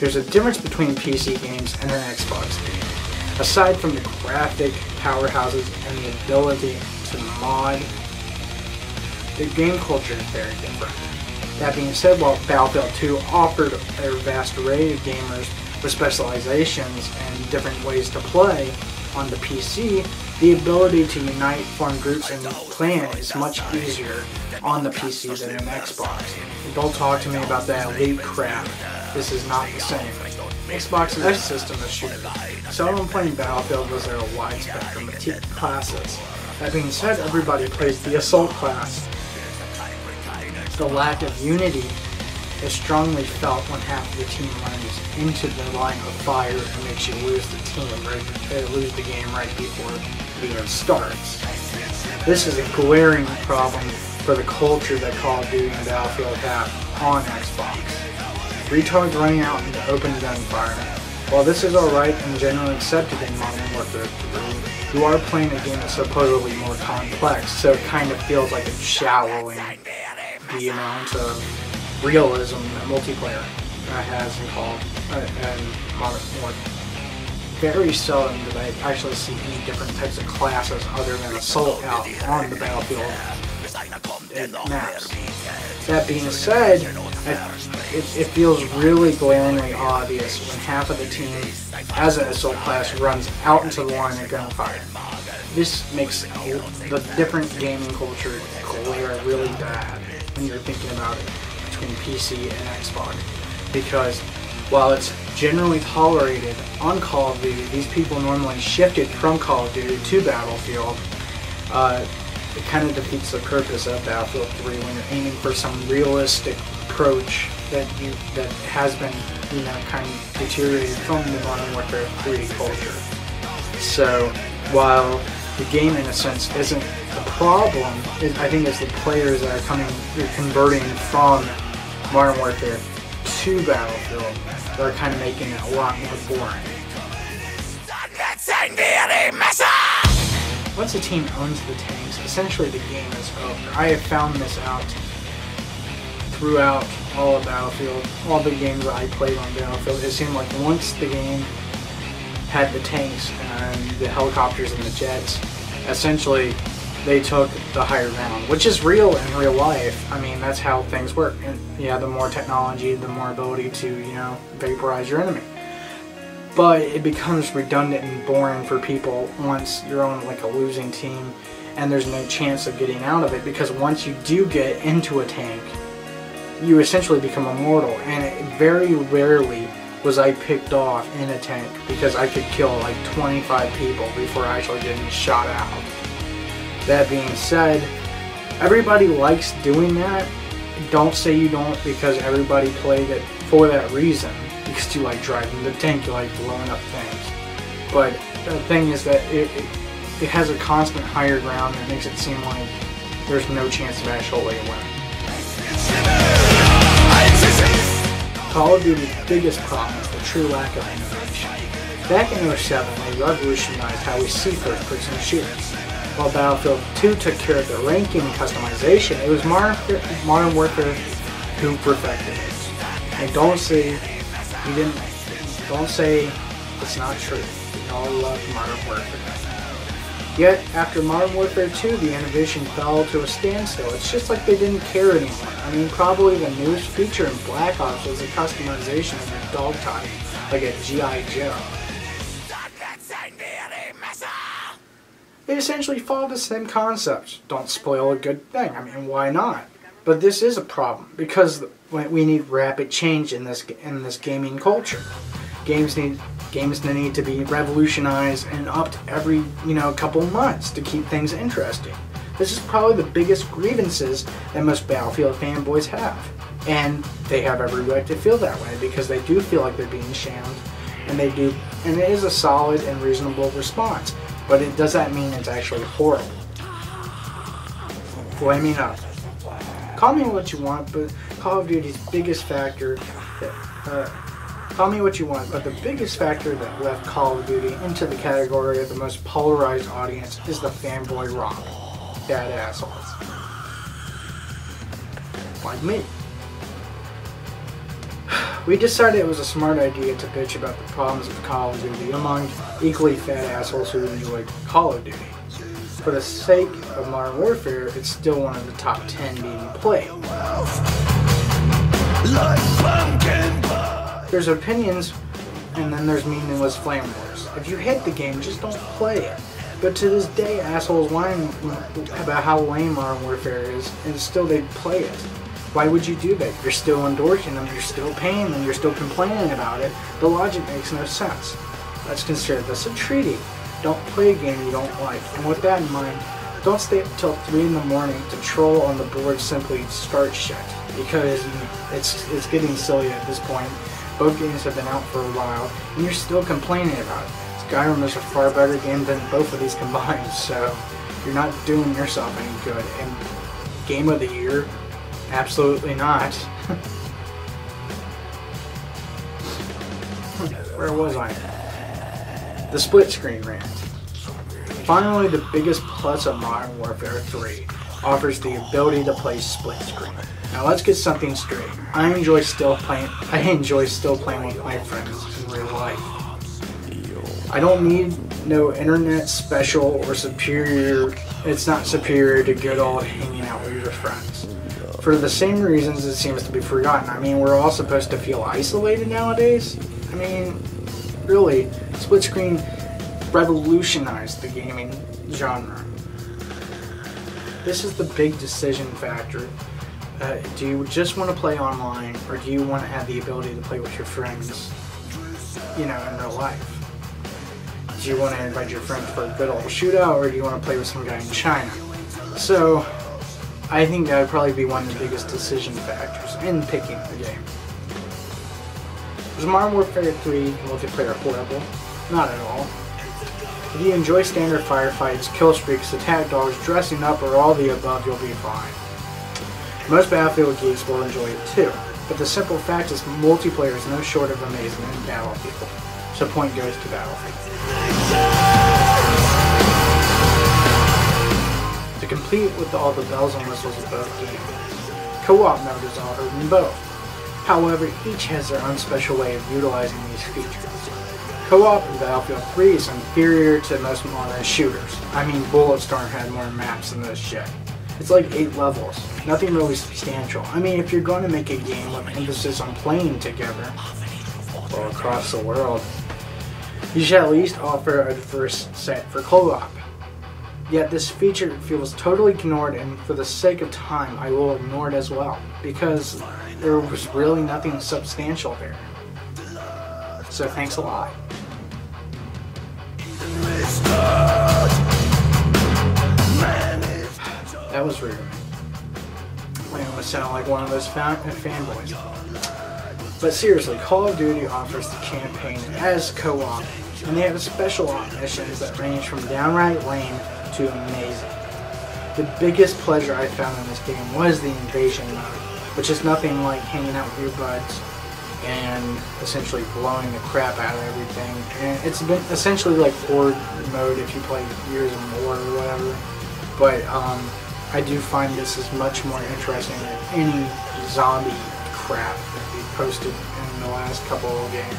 there's a difference between PC games and an Xbox game. Aside from the graphic powerhouses and the ability to mod, the game culture is very different. That being said, while Battlefield 2 offered a vast array of gamers with specializations and different ways to play on the PC, the ability to unite, form groups, and clan is much easier on the PC than an Xbox. And don't talk to me about that elite crap. This is not the same. Xbox's X system is shooter, so when playing Battlefield was there a wide spectrum of classes. That being said, everybody plays the Assault class. The lack of unity is strongly felt when half of the team runs into the line of fire and makes you lose the game right before it even starts. This is a glaring problem for the culture that Call of Duty and Battlefield have on Xbox. Retards running out into open gunfire. While this is alright and generally accepted in Modern Warfare 3, you are playing a game that's supposedly more complex, so it kind of feels like it's shallowing the amount of realism that multiplayer has in Call and Modern Warfare. Very seldom do I actually see any different types of classes other than Assault out on the Battlefield maps. That being said, it feels really glaringly obvious when half of the team as an Assault class runs out into the line of gunfire. This makes the different gaming culture glare really bad when you're thinking about it between PC and Xbox, because while it's generally tolerated on Call of Duty, these people normally shifted from Call of Duty to Battlefield. It kind of defeats the purpose of Battlefield 3 when you're aiming for some realistic approach that has been, kind of deteriorated from the Modern Warfare 3 culture. So while the game in a sense isn't the problem, I think it's the players that are converting from Modern Warfare to Battlefield that are kind of making it a lot more boring. Once a team owns the tanks, essentially the game is over. I have found this out throughout all of Battlefield, all the games that I played on Battlefield. It seemed like once the game had the tanks and the helicopters and the jets, essentially they took the higher ground, which is real in real life. I mean, that's how things work. And yeah, the more technology, the more ability to, vaporize your enemy. But it becomes redundant and boring for people once you're on like a losing team and there's no chance of getting out of it, because once you do get into a tank, you essentially become immortal, and very rarely was I picked off in a tank because I could kill like 25 people before actually getting shot out. That being said, everybody likes doing that. Don't say you don't, because everybody played it for that reason. Because you like driving the tank, you like blowing up things. But the thing is that it has a constant higher ground that makes it seem like there's no chance of actually winning. Call of Duty's biggest problem is the true lack of innovation. Back in 2007, they revolutionized how we see first-person shooters. While Battlefield 2 took care of the ranking and customization, it was Modern Warfare who perfected it. And don't say it's not true. We all love Modern Warfare. Yet, after Modern Warfare 2, the innovation fell to a standstill. It's just like they didn't care anymore. I mean, probably the newest feature in Black Ops was the customization of your dog type, like a G.I. Joe. They essentially follow the same concepts. Don't spoil a good thing. I mean, why not? But this is a problem, because we need rapid change in this gaming culture. Games need to be revolutionized and upped every couple months to keep things interesting. This is probably the biggest grievances that most Battlefield fanboys have, and they have every right to feel that way because they do feel like they're being shammed, and it is a solid and reasonable response. But it does that mean it's actually horrible? Flaming up. Call me what you want, but Call of Duty's biggest factor call me what you want, but the biggest factor that left Call of Duty into the category of the most polarized audience is the fanboy rock. Bad assholes. Like me. We decided it was a smart idea to bitch about the problems of Call of Duty among equally fat assholes who enjoy Call of Duty. For the sake of Modern Warfare, it's still one of the top 10 being played. There's opinions, and then there's meaningless flame wars. If you hate the game, just don't play it. But to this day, assholes whine about how lame Modern Warfare is, and still they play it. Why would you do that? You're still endorsing them, you're still paying them, you're still complaining about it. The logic makes no sense. Let's consider this a treaty. Don't play a game you don't like. And with that in mind, don't stay up until 3 in the morning to troll on the board simply start shit. Because it's getting silly at this point. Both games have been out for a while, and you're still complaining about it. Skyrim is a far better game than both of these combined, so you're not doing yourself any good. And Game of the Year? Absolutely not. Where was I? The split screen rant. Finally, the biggest plus of Modern Warfare 3 offers the ability to play split screen. Now let's get something straight. I enjoy still playing with my friends in real life. I don't need no internet special or superior. It's not superior to good old hanging out with your friends. For the same reasons it seems to be forgotten. I mean, we're all supposed to feel isolated nowadays. I mean, really, split screen revolutionized the gaming genre. This is the big decision factor. Do you just want to play online, or do you want to have the ability to play with your friends, you know, in real life? Do you want to invite your friends for a good old shootout, or do you want to play with some guy in China? So, I think that would probably be one of the biggest decision factors in picking the game. Was Modern Warfare 3 multiplayer horrible? Not at all. If you enjoy standard firefights, kill streaks, attack dogs, dressing up, or all the above, you'll be fine. Most Battlefield geeks will enjoy it too, but the simple fact is multiplayer is no short of amazing in Battlefield, so point goes to Battlefield. To compete with all the bells and whistles of both games, co-op mode is offered in both. However, each has their own special way of utilizing these features. Co-op in Battlefield 3 is inferior to most modern shooters. I mean, Bulletstorm had more maps than this shit. It's like 8 levels. Nothing really substantial. I mean, if you're going to make a game with emphasis on playing together, or across the world, you should at least offer a diverse set for co-op. Yet this feature feels totally ignored, and for the sake of time, I will ignore it as well, because there was really nothing substantial there. So thanks a lot. That was rude. I almost sound like one of those fanboys. But seriously, Call of Duty offers the campaign as co-op, and they have special op missions that range from downright lame to amazing. The biggest pleasure I found in this game was the invasion mode, which is nothing like hanging out with your buds and essentially blowing the crap out of everything. And it's been essentially like Horde mode if you play Years of War or whatever. But I do find this is much more interesting than any zombie crap that we posted in the last couple of games.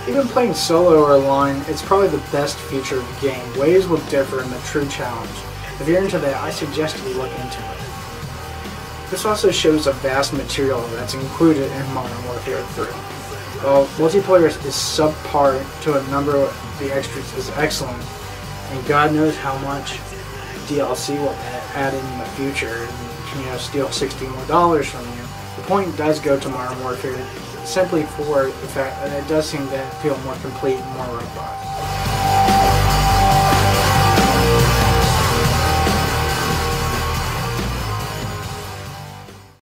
Even playing solo or online, it's probably the best feature of the game. Ways will differ in the true challenge. If you're into that, I suggest you look into it. This also shows a vast material that's included in Modern Warfare 3. While multiplayer is subpar to a number of the extras is excellent, and God knows how much DLC will add in the future and, you know, steal $60 more from you. The point does go to Modern Warfare simply for the fact that it does seem to feel more complete and more robust.